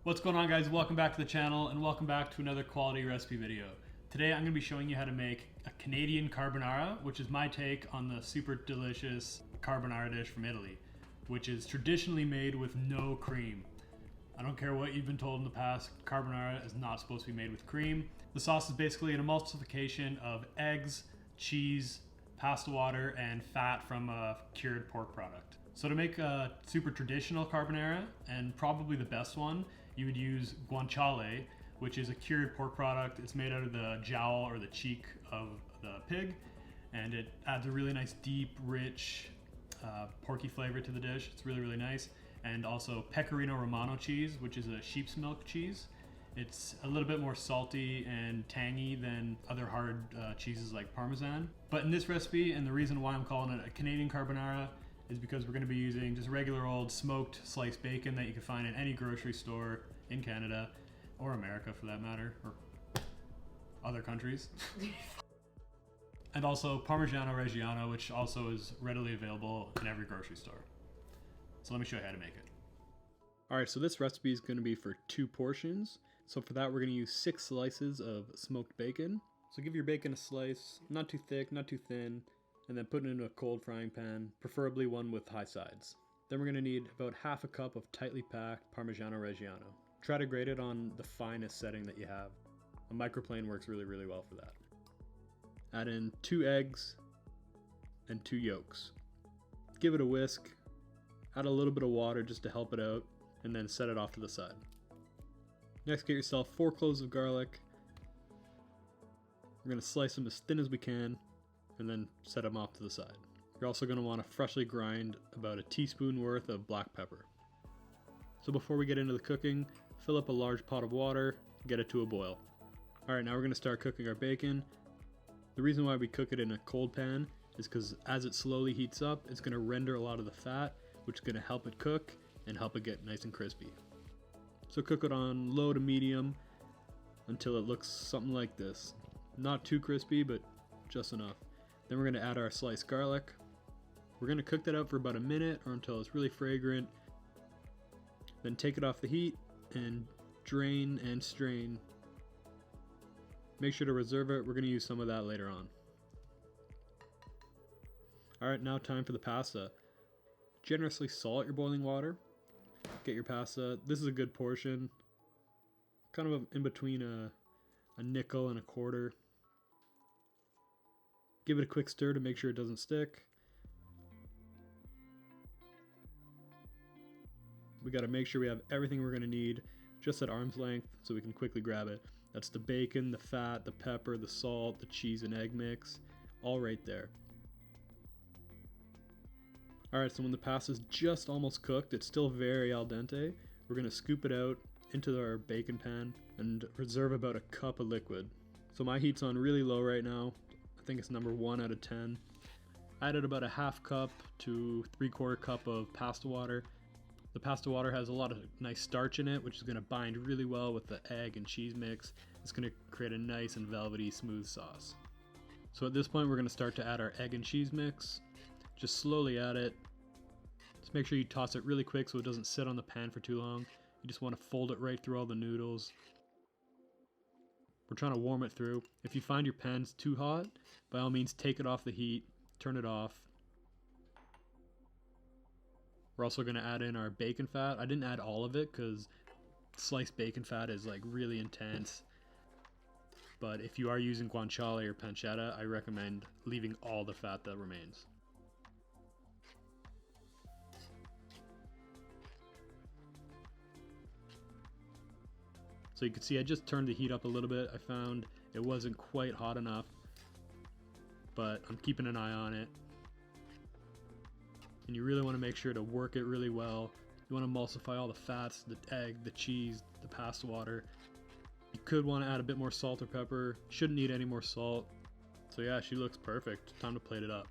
What's going on, guys? Welcome back to the channel and welcome back to another quality recipe video. Today I'm going to be showing you how to make a Canadian carbonara, which is my take on the super delicious carbonara dish from Italy, which is traditionally made with no cream. I don't care what you've been told in the past, carbonara is not supposed to be made with cream. The sauce is basically an emulsification of eggs, cheese, pasta water, and fat from a cured pork product. So to make a super traditional carbonara, and probably the best one, you would use guanciale, which is a cured pork product. It's made out of the jowl or the cheek of the pig, and it adds a really nice, deep, rich, porky flavor to the dish. It's really, really nice. And also Pecorino Romano cheese, which is a sheep's milk cheese. It's a little bit more salty and tangy than other hard cheeses like Parmesan. But in this recipe, and the reason why I'm calling it a Canadian carbonara, is because we're going to be using just regular old smoked sliced bacon that you can find in any grocery store in Canada, or America for that matter, or other countries. And also Parmigiano Reggiano, which also is readily available in every grocery store. So let me show you how to make it. Alright, so this recipe is going to be for 2 portions. So for that we're going to use 6 slices of smoked bacon. So give your bacon a slice, not too thick, not too thin, and then put it into a cold frying pan, preferably one with high sides. Then we're going to need about half a cup of tightly packed Parmigiano Reggiano. Try to grate it on the finest setting that you have. A microplane works really, really well for that. Add in 2 eggs and 2 yolks. Give it a whisk, add a little bit of water just to help it out, and then set it off to the side. Next, get yourself 4 cloves of garlic. We're going to slice them as thin as we can, and then set them off to the side. You're also going to want to freshly grind about a teaspoon worth of black pepper. So before we get into the cooking, fill up a large pot of water, get it to a boil. Alright, now we're going to start cooking our bacon. The reason why we cook it in a cold pan is because as it slowly heats up, it's going to render a lot of the fat, which is going to help it cook and help it get nice and crispy. So cook it on low to medium until it looks something like this. Not too crispy, but just enough. Then we're going to add our sliced garlic. We're going to cook that out for about a minute or until it's really fragrant. Then take it off the heat and drain and strain. Make sure to reserve it. We're going to use some of that later on. Alright, now time for the pasta. Generously salt your boiling water. Get your pasta. This is a good portion. Kind of in between a nickel and a quarter. Give it a quick stir to make sure it doesn't stick. We got to make sure we have everything we're going to need just at arm's length so we can quickly grab it. That's the bacon, the fat, the pepper, the salt, the cheese and egg mix, all right there. Alright, so when the pasta is just almost cooked, it's still very al dente, we're going to scoop it out into our bacon pan and reserve about a cup of liquid. So my heat's on really low right now. I think it's number 1 out of 10. I added about a half cup to 3/4 cup of pasta water. The pasta water has a lot of nice starch in it, which is going to bind really well with the egg and cheese mix. It's going to create a nice and velvety smooth sauce. So at this point we're going to start to add our egg and cheese mix. Just slowly add it. Just make sure you toss it really quick so it doesn't sit on the pan for too long. You just want to fold it right through all the noodles. We're trying to warm it through. If you find your pan's too hot, by all means take it off the heat, turn it off. We're also going to add in our bacon fat. I didn't add all of it because sliced bacon fat is like really intense. But if you are using guanciale or pancetta, I recommend leaving all the fat that remains. So you can see I just turned the heat up a little bit. I found it wasn't quite hot enough, but I'm keeping an eye on it. And you really want to make sure to work it really well. You want to emulsify all the fats, the egg, the cheese, the pasta water. You could want to add a bit more salt or pepper. Shouldn't need any more salt. So yeah, she looks perfect. Time to plate it up.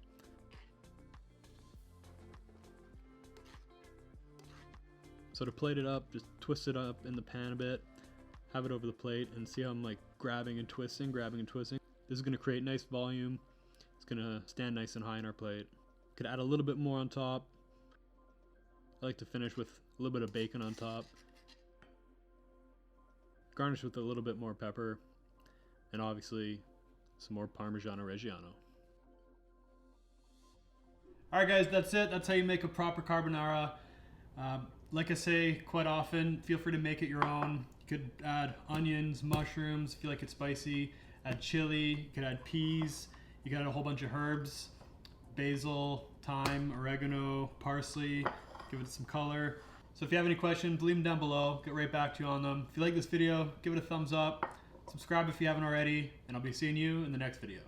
So to plate it up, just twist it up in the pan a bit. Have it over the plate and see how I'm like grabbing and twisting. This is going to create nice volume. It's going to stand nice and high in our plate. Could add a little bit more on top. I like to finish with a little bit of bacon on top. Garnish with a little bit more pepper, and obviously some more Parmigiano Reggiano. Alright guys, that's it. That's how you make a proper carbonara. Like I say quite often, feel free to make it your own. You could add onions, mushrooms if you like it spicy, add chili, you could add peas, you could add a whole bunch of herbs, basil, thyme, oregano, parsley, give it some color. So if you have any questions, leave them down below, get right back to you on them. If you like this video, give it a thumbs up, subscribe if you haven't already, and I'll be seeing you in the next video.